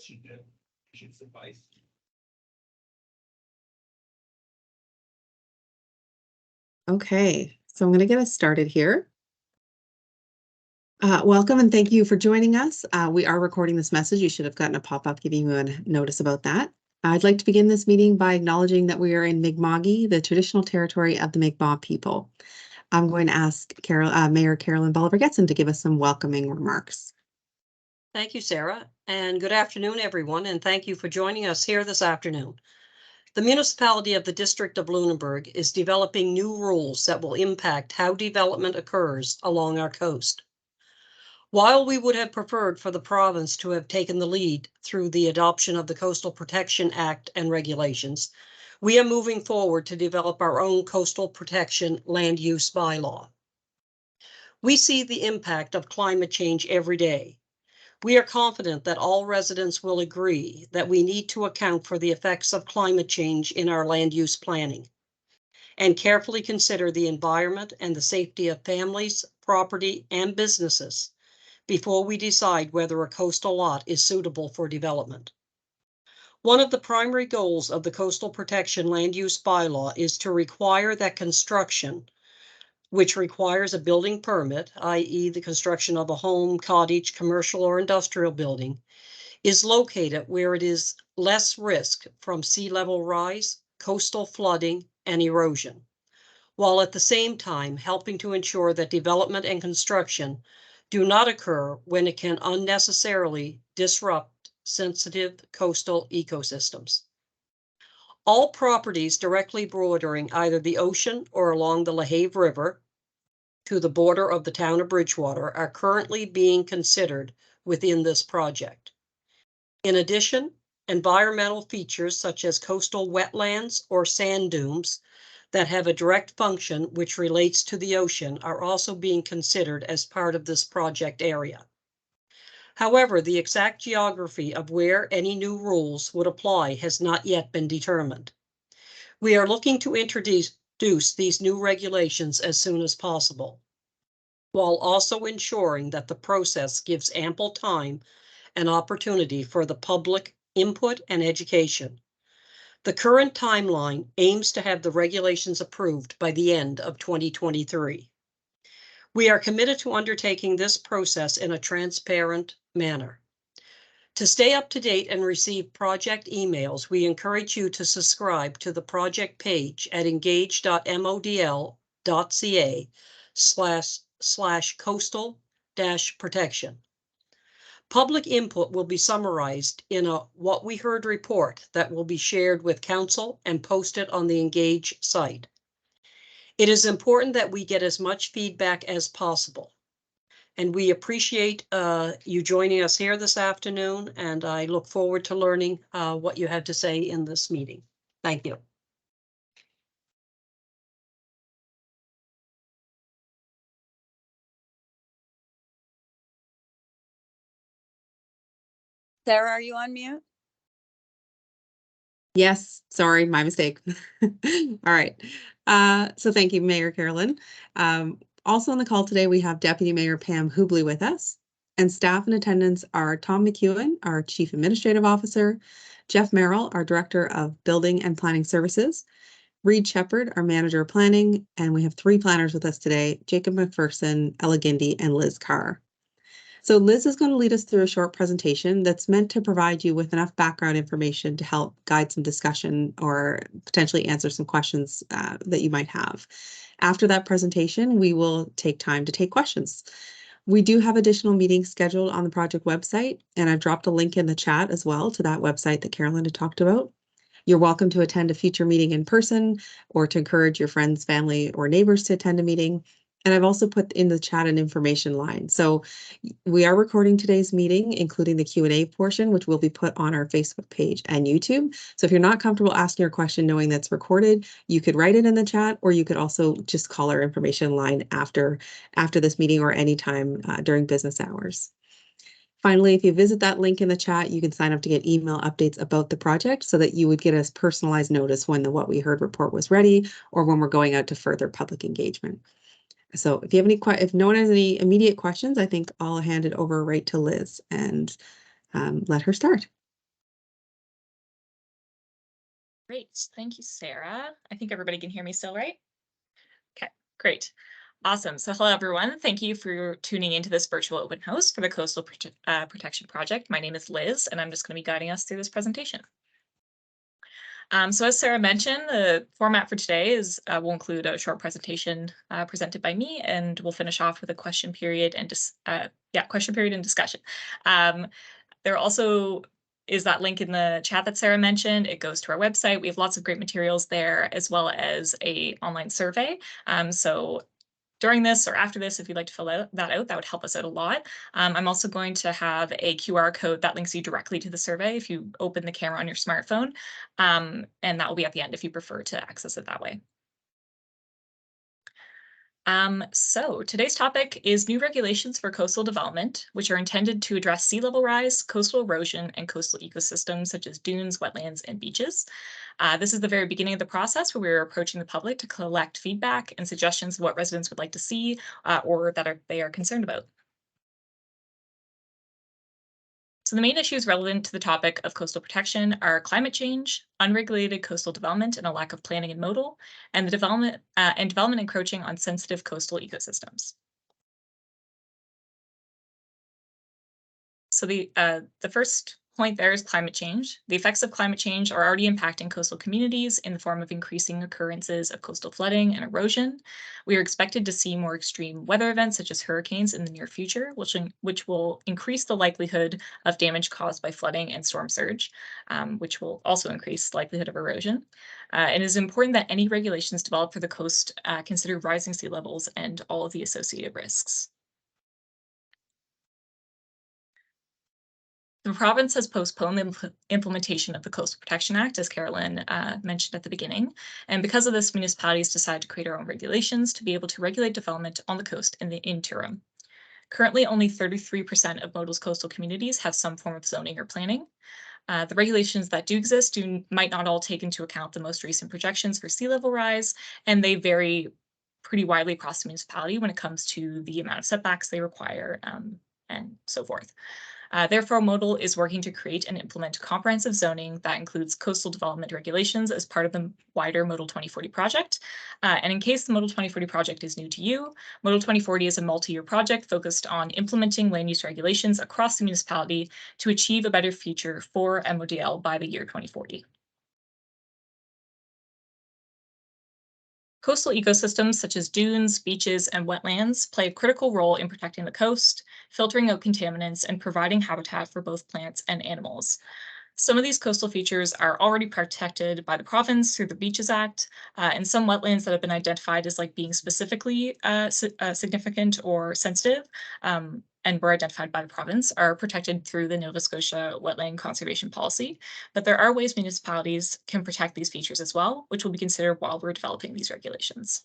Should suffice. Okay, so I'm going to get us started here. Welcome and thank you for joining us. We are recording this message. You should have gotten a pop-up giving you a notice about that. I'd like to begin this meeting by acknowledging that we are in Mi'kma'ki, the traditional territory of the Mi'kmaq people. I'm going to ask Mayor Carolyn Bolivar-Getson to give us some welcoming remarks. Thank you, Sarah, and good afternoon, everyone, and thank you for joining us here this afternoon. The municipality of the District of Lunenburg is developing new rules that will impact how development occurs along our coast. While we would have preferred for the province to have taken the lead through the adoption of the Coastal Protection Act and regulations, we are moving forward to develop our own coastal protection land use bylaw. We see the impact of climate change every day. We are confident that all residents will agree that we need to account for the effects of climate change in our land use planning and carefully consider the environment and the safety of families, property, and businesses before we decide whether a coastal lot is suitable for development. One of the primary goals of the Coastal Protection Land Use Bylaw is to require that construction which requires a building permit, i.e. the construction of a home, cottage, commercial, or industrial building, is located where it is less risk from sea level rise, coastal flooding, and erosion, while at the same time helping to ensure that development and construction do not occur when it can unnecessarily disrupt sensitive coastal ecosystems. All properties directly bordering either the ocean or along the LaHave River to the border of the town of Bridgewater are currently being considered within this project. In addition, environmental features such as coastal wetlands or sand dunes that have a direct function which relates to the ocean are also being considered as part of this project area. However, the exact geography of where any new rules would apply has not yet been determined. We are looking to introduce these new regulations as soon as possible, while also ensuring that the process gives ample time and opportunity for the public input and education. The current timeline aims to have the regulations approved by the end of 2023. We are committed to undertaking this process in a transparent manner. To stay up to date and receive project emails, we encourage you to subscribe to the project page at engage.modl.ca/coastal-protection. Public input will be summarized in a What We Heard report that will be shared with council and posted on the Engage site. It is important that we get as much feedback as possible. And we appreciate you joining us here this afternoon, and I look forward to learning what you had to say in this meeting. Thank you. Sarah, are you on mute? Yes, sorry, my mistake. All right. So thank you, Mayor Carolyn. Also on the call today, we have Deputy Mayor Pam Hubley with us, and staff in attendance are Tom McEwen, our Chief Administrative Officer, Jeff Merrill, our Director of Building and Planning Services, Reed Shepard, our Manager of Planning, and we have 3 planners with us today, Jacob McPherson, Ella Gindy, and Liz Carr. So Liz is going to lead us through a short presentation that's meant to provide you with enough background information to help guide some discussion or potentially answer some questions that you might have. After that presentation, we will take time to take questions. We do have additional meetings scheduled on the project website, and I've dropped a link in the chat as well to that website that Carolyn had talked about. You're welcome to attend a future meeting in person or to encourage your friends, family, or neighbors to attend a meeting. And I've also put in the chat an information line. So we are recording today's meeting, including the Q&A portion, which will be put on our Facebook page and YouTube. So if you're not comfortable asking your question knowing that's recorded, you could write it in the chat, or you could also just call our information line after this meeting or anytime during business hours. Finally, if you visit that link in the chat, you can sign up to get email updates about the project so that you would get a personalized notice when the What We Heard report was ready or when we're going out to further public engagement. So if you have if no one has any immediate questions, I think I'll hand it over right to Liz and let her start. Great. Thank you, Sarah. I think everybody can hear me still, right? Okay, great. Awesome. So hello, everyone. Thank you for tuning into this virtual open house for the Coastal Protection Project. My name is Liz, and I'm just going to be guiding us through this presentation. So as Sarah mentioned, the format for today is will include a short presentation presented by me, and we'll finish off with a question period and discussion. There also is that link in the chat that Sarah mentioned. It goes to our website. We have lots of great materials there, as well as an online survey. So during this or after this, if you'd like to fill that out, that would help us out a lot. I'm also going to have a QR code that links you directly to the survey if you open the camera on your smartphone, and that will be at the end if you prefer to access it that way. So today's topic is new regulations for coastal development, which are intended to address sea level rise, coastal erosion, and coastal ecosystems such as dunes, wetlands, and beaches. This is the very beginning of the process where we're approaching the public to collect feedback and suggestions of what residents would like to see or that they are concerned about. So the main issues relevant to the topic of coastal protection are climate change, unregulated coastal development and a lack of planning and modal, and the development encroaching on sensitive coastal ecosystems. So the first point there is climate change. The effects of climate change are already impacting coastal communities in the form of increasing occurrences of coastal flooding and erosion. We are expected to see more extreme weather events such as hurricanes in the near future, which will increase the likelihood of damage caused by flooding and storm surge, which will also increase the likelihood of erosion. It is important that any regulations developed for the coast consider rising sea levels and all of the associated risks. The province has postponed the implementation of the Coastal Protection Act, as Carolyn mentioned at the beginning. And because of this, municipalities decided to create our own regulations to be able to regulate development on the coast in the interim. Currently, only 33% of Modal's coastal communities have some form of zoning or planning. The regulations that do exist might not all take into account the most recent projections for sea level rise, and they vary pretty widely across the municipality when it comes to the amount of setbacks they require and so forth. Therefore, Modal is working to create and implement comprehensive zoning that includes coastal development regulations as part of the wider Modal 2040 project. And in case the Modal 2040 project is new to you, Modal 2040 is a multi-year project focused on implementing land use regulations across the municipality to achieve a better future for MODL by the year 2040. Coastal ecosystems such as dunes, beaches, and wetlands play a critical role in protecting the coast, filtering out contaminants, and providing habitat for both plants and animals. Some of these coastal features are already protected by the province through the Beaches Act, and some wetlands that have been identified as being specifically significant or sensitive and were identified by the province are protected through the Nova Scotia Wetland Conservation Policy. But there are ways municipalities can protect these features as well, which will be considered while we're developing these regulations.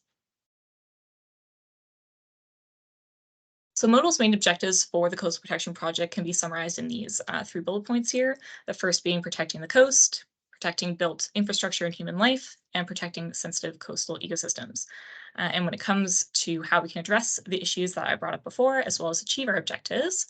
So Modal's main objectives for the Coastal Protection Project can be summarized in these 3 bullet points here. The first being protecting the coast, protecting built infrastructure and human life, and protecting sensitive coastal ecosystems. And when it comes to how we can address the issues that I brought up before, as well as achieve our objectives,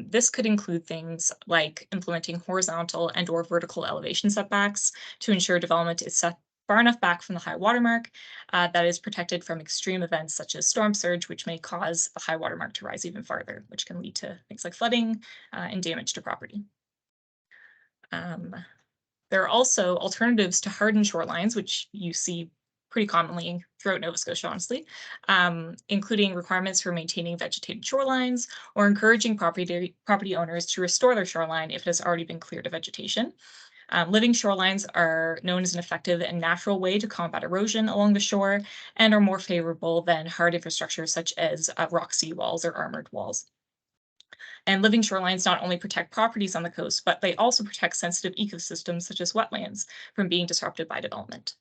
this could include things like implementing horizontal and or vertical elevation setbacks to ensure development is set far enough back from the high water mark that is protected from extreme events such as storm surge, which may cause the high water mark to rise even farther, which can lead to things like flooding and damage to property. There are also alternatives to hardened shorelines, which you see pretty commonly throughout Nova Scotia, honestly, including requirements for maintaining vegetated shorelines or encouraging property owners to restore their shoreline if it has already been cleared of vegetation. Living shorelines are known as an effective and natural way to combat erosion along the shore and are more favorable than hard infrastructure such as rock seawalls or armored walls. And living shorelines not only protect properties on the coast, but they also protect sensitive ecosystems such as wetlands from being disrupted by development.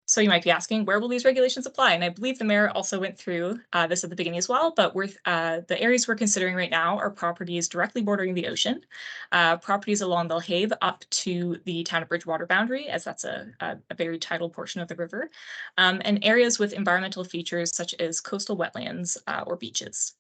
So you might be asking, where will these regulations apply? And I believe the mayor also went through this at the beginning as well, but the areas we're considering right now are properties directly bordering the ocean, properties along Belhave up to the town of Bridgewater boundary, as that's a very tidal portion of the river, and areas with environmental features such as coastal wetlands or beaches.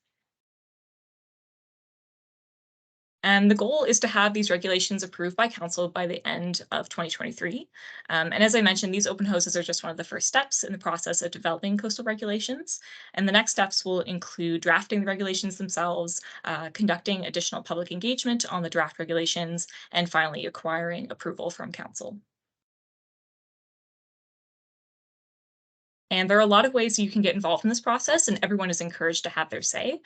And the goal is to have these regulations approved by council by the end of 2023. And as I mentioned, these open houses are just one of the first steps in the process of developing coastal regulations. And the next steps will include drafting the regulations themselves, conducting additional public engagement on the draft regulations, and finally acquiring approval from council. And there are a lot of ways you can get involved in this process, and everyone is encouraged to have their say.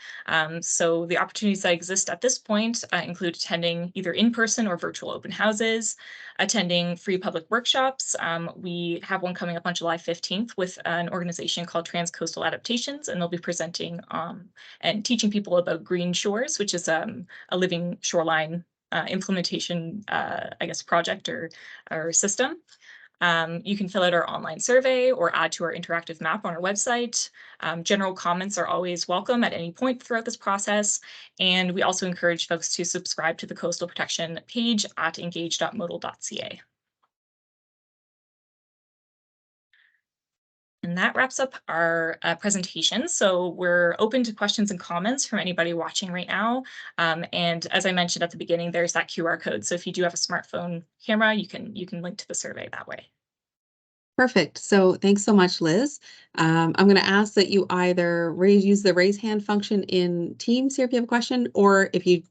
So the opportunities that exist at this point include attending either in-person or virtual open houses, attending free public workshops. We have one coming up on July 15th with an organization called Transcoastal Adaptations, and they'll be presenting and teaching people about Green Shores, which is a living shoreline implementation, I guess, project or system. You can fill out our online survey or add to our interactive map on our website. General comments are always welcome at any point throughout this process. And we also encourage folks to subscribe to the Coastal Protection page at engage.modal.ca. And that wraps up our presentation. So we're open to questions and comments from anybody watching right now. And as I mentioned at the beginning, there's that QR code. So if you do have a smartphone camera, you can link to the survey that way. Perfect. So thanks so much, Liz. I'm going to ask that you either use the raise hand function in Teams here if you have a question, or if you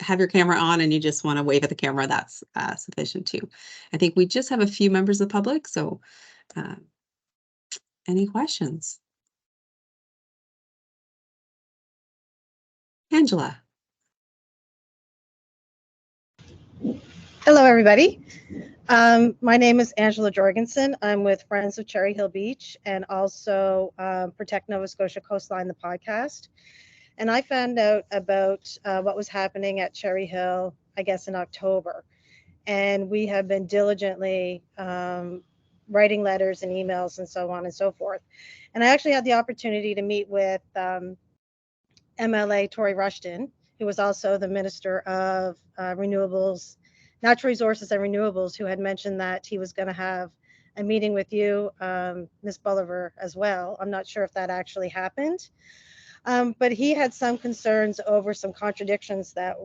have your camera on and you just want to wave at the camera, that's sufficient too. I think we just have a few members of the public, so any questions? Angela. Hello, everybody. My name is Angela Jorgensen. I'm with Friends of Cherry Hill Beach and also Protect Nova Scotia Coastline, the podcast. And I found out about what was happening at Cherry Hill, I guess, in October. And we have been diligently writing letters and emails and so on and so forth. And I actually had the opportunity to meet with MLA Tory Rushton, who was also the Minister of Renewables, Natural Resources and Renewables, who had mentioned that he was going to have a meeting with you, Ms. Bolivar, as well. I'm not sure if that actually happened, but he had some concerns over some contradictions that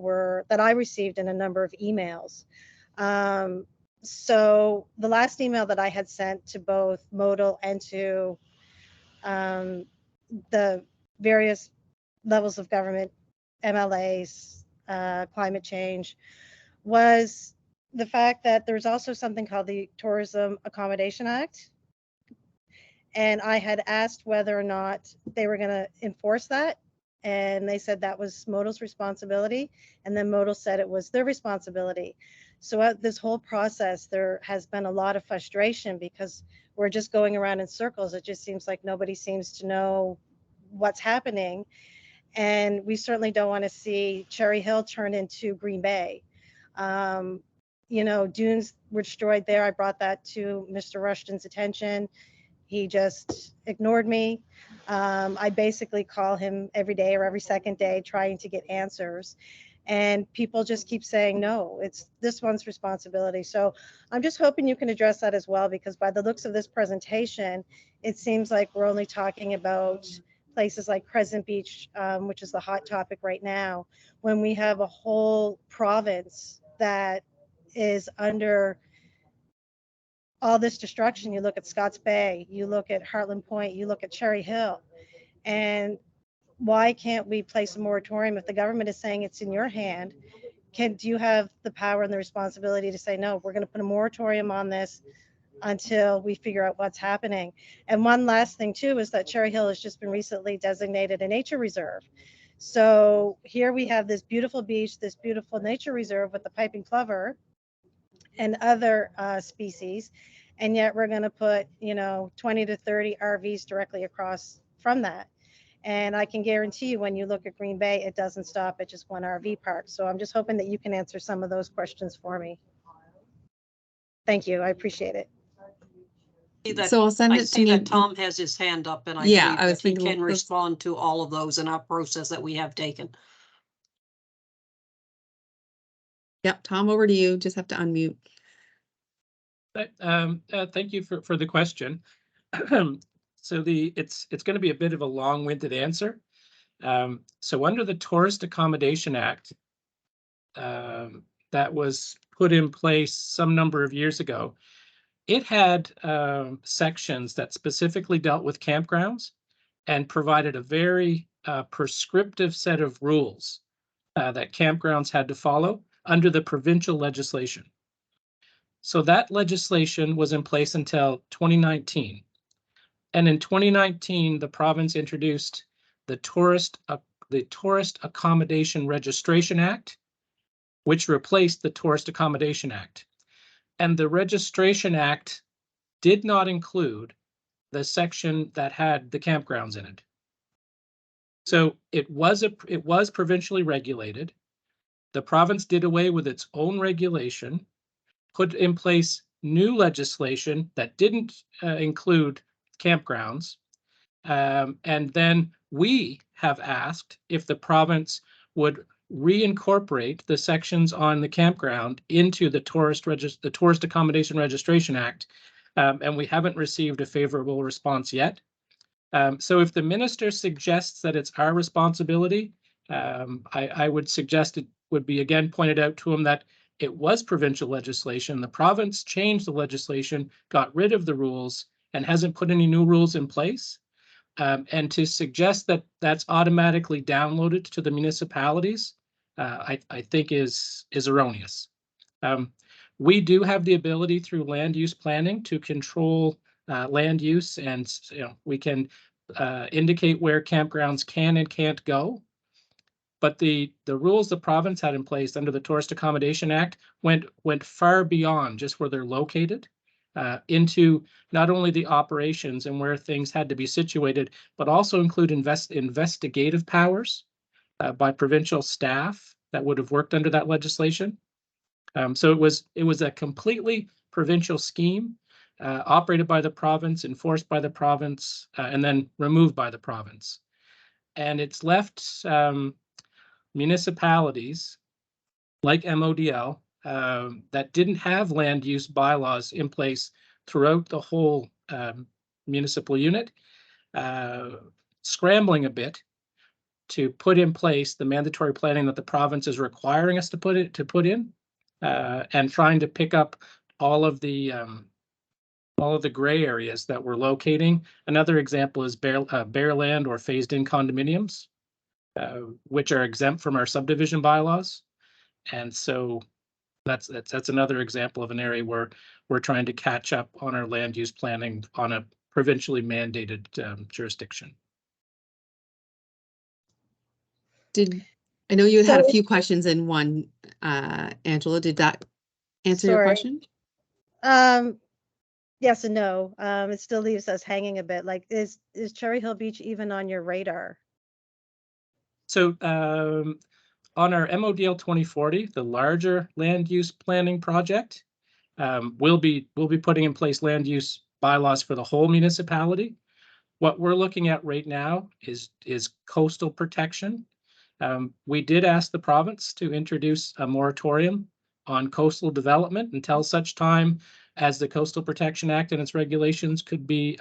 I received in a number of emails. So the last email that I had sent to both Modal and to the various levels of government, MLAs, climate change, was the fact that there's also something called the Tourism Accommodation Act. And I had asked whether or not they were going to enforce that. And they said that was Modal's responsibility. And then Modal said it was their responsibility. So at this whole process, there has been a lot of frustration because we're just going around in circles. It just seems like nobody seems to know what's happening. And we certainly don't want to see Cherry Hill turn into Green Bay. Dunes were destroyed there. I brought that to Mr. Rushton's attention. He just ignored me. I basically call him every day or every second day trying to get answers. And people just keep saying, no, it's this one's responsibility. So I'm just hoping you can address that as well, because by the looks of this presentation, it seems like we're only talking about places like Crescent Beach, which is the hot topic right now, when we have a whole province that is under all this destruction. You look at Scotts Bay, you look at Heartland Point, you look at Cherry Hill, and why can't we place a moratorium? If the government is saying it's in your hand, do you have the power and the responsibility to say, no, we're going to put a moratorium on this until we figure out what's happening? And one last thing too is that Cherry Hill has just been recently designated a nature reserve. So here we have this beautiful beach, this beautiful nature reserve with the piping plover and other species, and yet we're going to put 20 to 30 RVs directly across from that. And I can guarantee you, when you look at Green Bay, it doesn't stop at just one RV park. So I'm just hoping that you can answer some of those questions for me. Thank you. I appreciate it. So I'll send it to you. I see that Tom has his hand up, and I Yeah, believe I was that he thinking can respond to all of those in our process that we have taken. Yep, Tom, over to you. Just have to unmute. Thank you for the question. So it's going to be a bit of a long-winded answer. So under the Tourist Accommodation Act, that was put in place some number of years ago, it had sections that specifically dealt with campgrounds and provided a very prescriptive set of rules that campgrounds had to follow under the provincial legislation. So that legislation was in place until 2019. And in 2019, the province introduced the Tourist Accommodation Registration Act, which replaced the Tourist Accommodation Act. And the Registration Act did not include the section that had the campgrounds in it. So it was provincially regulated. The province did away with its own regulation, put in place new legislation that didn't include campgrounds. And then we have asked if the province would reincorporate the sections on the campground into the Tourist Accommodation Registration Act. And we haven't received a favorable response yet. So if the minister suggests that it's our responsibility, I would suggest it would be again pointed out to him that it was provincial legislation. The province changed the legislation, got rid of the rules, and hasn't put any new rules in place. And to suggest that that's automatically downloaded to the municipalities, I think is erroneous. We do have the ability through land use planning to control land use, and we can indicate where campgrounds can and can't go. But the rules the province had in place under the Tourist Accommodation Act went far beyond just where they're located, into not only the operations and where things had to be situated, but also include investigative powers by provincial staff that would have worked under that legislation. So it was a completely provincial scheme, operated by the province, enforced by the province, and then removed by the province. And it's left municipalities like MODL that didn't have land use bylaws in place throughout the whole municipal unit, scrambling a bit to put in place the mandatory planning that the province is requiring us to put in, and trying to pick up all of the gray areas that we're locating. Another example is bare land or phased-in condominiums, which are exempt from our subdivision bylaws. And so that's another example of an area where we're trying to catch up on our land use planning on a provincially mandated jurisdiction. I know you had a So- few questions in one, Angela, did that answer your Sorry. question? Yes and no. It still leaves us hanging a bit. Like, is Cherry Hill Beach even on your radar? So on our MODL 2040, the larger land use planning project, we'll be putting in place land use bylaws for the whole municipality. What we're looking at right now is coastal protection. We did ask the province to introduce a moratorium on coastal development until such time as the Coastal Protection Act and its regulations could be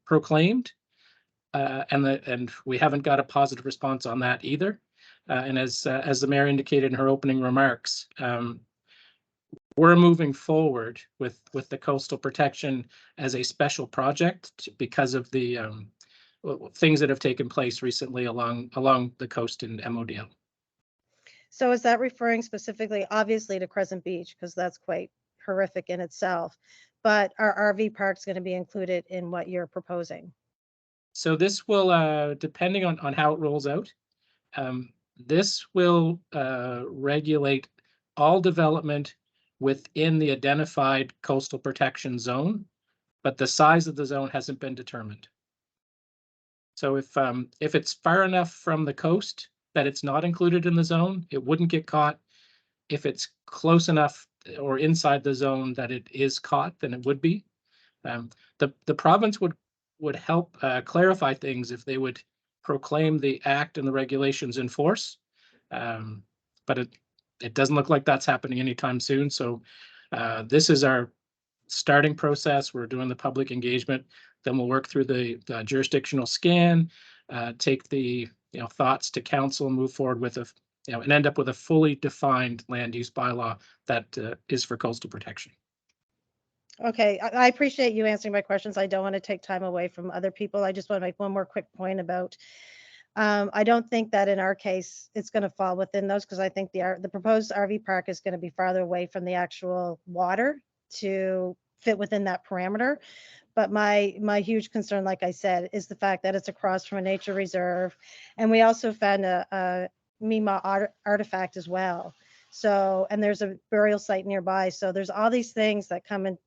proclaimed. And we haven't got a positive response on that either. And as the mayor indicated in her opening remarks, we're moving forward with the coastal protection as a special project because of the things that have taken place recently along the coast in MODL. So is that referring specifically, obviously, to Crescent Beach, because that's quite horrific in itself, but are RV parks going to be included in what you're proposing? So this will, depending on how it rolls out, this will regulate all development within the identified coastal protection zone, but the size of the zone hasn't been determined. So if it's far enough from the coast that it's not included in the zone, it wouldn't get caught. If it's close enough or inside the zone that it is caught, then it would be. The province would help clarify things if they would proclaim the act and the regulations in force. But it doesn't look like that's happening anytime soon. So this is our starting process. We're doing the public engagement. Then we'll work through the jurisdictional scan, take the thoughts to council, move forward with and end up with a fully defined land use bylaw that is for coastal protection. Okay, I appreciate you answering my questions. I don't want to take time away from other people. I just want to make one more quick point about, I don't think that in our case, it's going to fall within those, because I think the proposed RV park is going to be farther away from the actual water to fit within that parameter. But my huge concern, like I said, is the fact that it's across from a nature reserve. And we also found a Mi'kmaq artifact as well. So, and there's a burial site nearby. So there's all these things that come into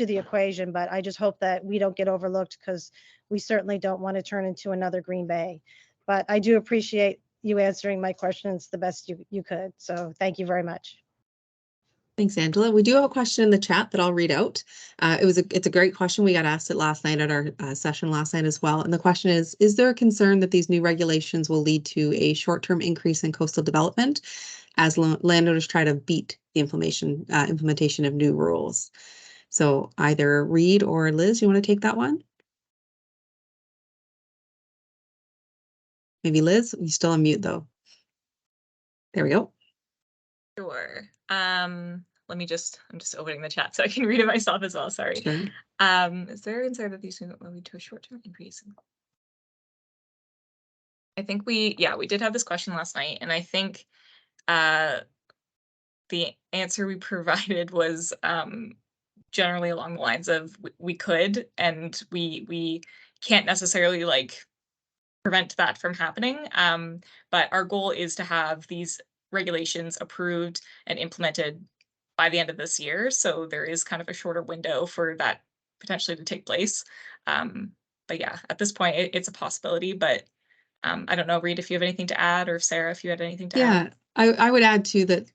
the equation, but I just hope that we don't get overlooked, because we certainly don't want to turn into another Green Bay. But I do appreciate you answering my questions the best you could. So thank you very much. Thanks, Angela. We do have a question in the chat that I'll read out. It's a great question. We got asked it last night at our session last night as well. And the question is there a concern that these new regulations will lead to a short-term increase in coastal development as landowners try to beat the implementation of new rules? So either Reed or Liz, you want to take that one? Maybe Liz, you still on mute though. There we go. Sure. I'm just opening the chat so I can read it myself as well. Sorry. Sure. Is there a concern that these will lead to a short-term increase? I think we did have this question last night, and I think the answer we provided was generally along the lines of we could, and we can't necessarily like prevent that from happening. But our goal is to have these regulations approved and implemented by the end of this year. So there is kind of a shorter window for that potentially to take place. But yeah, at this point, it's a possibility. But I don't know, Reed, if you have anything to add, or Sarah, if you had anything to add. Yeah, I would add too that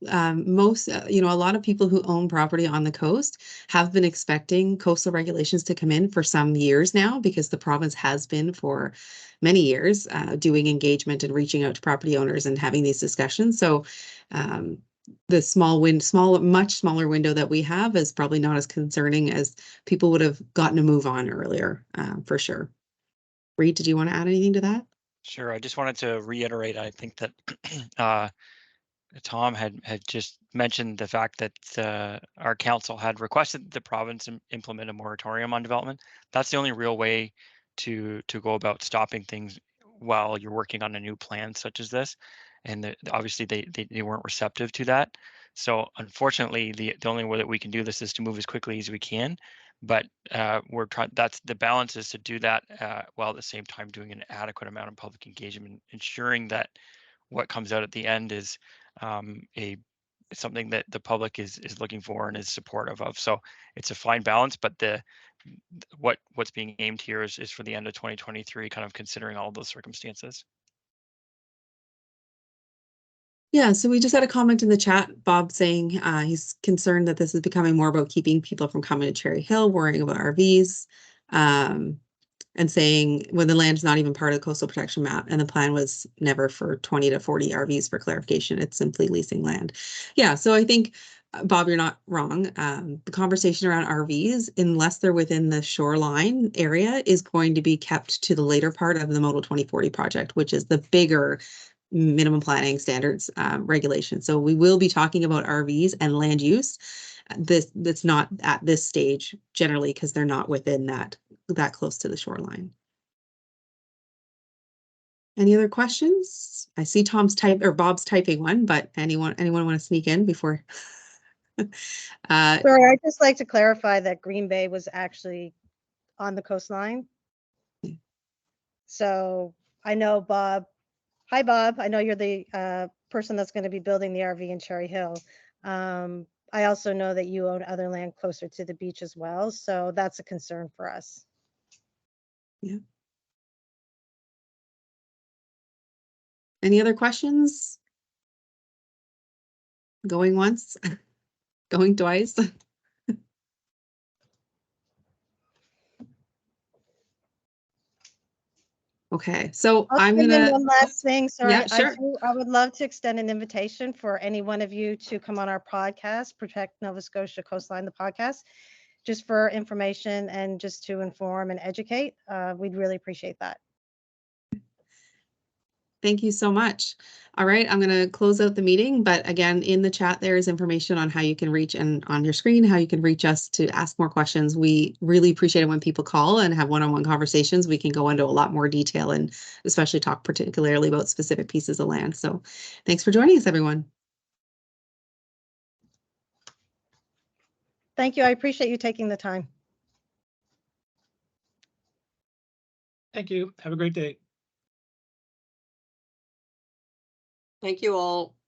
most, a lot of people who own property on the coast have been expecting coastal regulations to come in for some years now, because the province has been for many years doing engagement and reaching out to property owners and having these discussions. So the much smaller window that we have is probably not as concerning as people would have gotten a move on earlier, for sure. Reed, did you want to add anything to that? Sure. I just wanted to reiterate, I think that Tom had just mentioned the fact that our council had requested the province implement a moratorium on development. That's the only real way to go about stopping things while you're working on a new plan such as this. And obviously they weren't receptive to that. So unfortunately, the only way that we can do this is to move as quickly as we can. But we're trying. That's the balance, is to do that while at the same time doing an adequate amount of public engagement, ensuring that what comes out at the end is something that the public is looking for and is supportive of. So it's a fine balance, but what's being aimed here is for the end of 2023, kind of considering all of those circumstances. Yeah, so we just had a comment in the chat, Bob saying he's concerned that this is becoming more about keeping people from coming to Cherry Hill, worrying about RVs, and saying when the land is not even part of the coastal protection map and the plan was never for 20 to 40 RVs for clarification, it's simply leasing land. Yeah, so I think, Bob, you're not wrong. The conversation around RVs, unless they're within the shoreline area, is going to be kept to the later part of the Model 2040 project, which is the bigger minimum planning standards regulation. So we will be talking about RVs and land use. That's not at this stage generally, because they're not within that close to the shoreline. Any other questions? I see Bob's typing one, but anyone want to sneak in before? Sorry, I'd just like to clarify that Green Bay was actually on the coastline. So I know Bob. Hi, Bob. I know you're the person that's going to be building the RV in Cherry Hill. I also know that you own other land closer to the beach as well. So that's a concern for us. Yeah. Any other questions? Going once, going twice. Okay, so I'm send in gonna. one last thing. Sorry, Yeah, sure. I would love to extend an invitation for any one of you to come on our podcast, Protect Nova Scotia Coastline, the podcast, just for information and just to inform and educate. We'd really appreciate that. Thank you so much. All right, I'm going to close out the meeting, but again, in the chat, there is information on how you can reach, and on your screen, how you can reach us to ask more questions. We really appreciate it when people call and have one-on-one conversations. We can go into a lot more detail and especially talk particularly about specific pieces of land. So thanks for joining us, everyone. Thank you. I appreciate you taking the time. Thank you. Have a great day. Thank you all.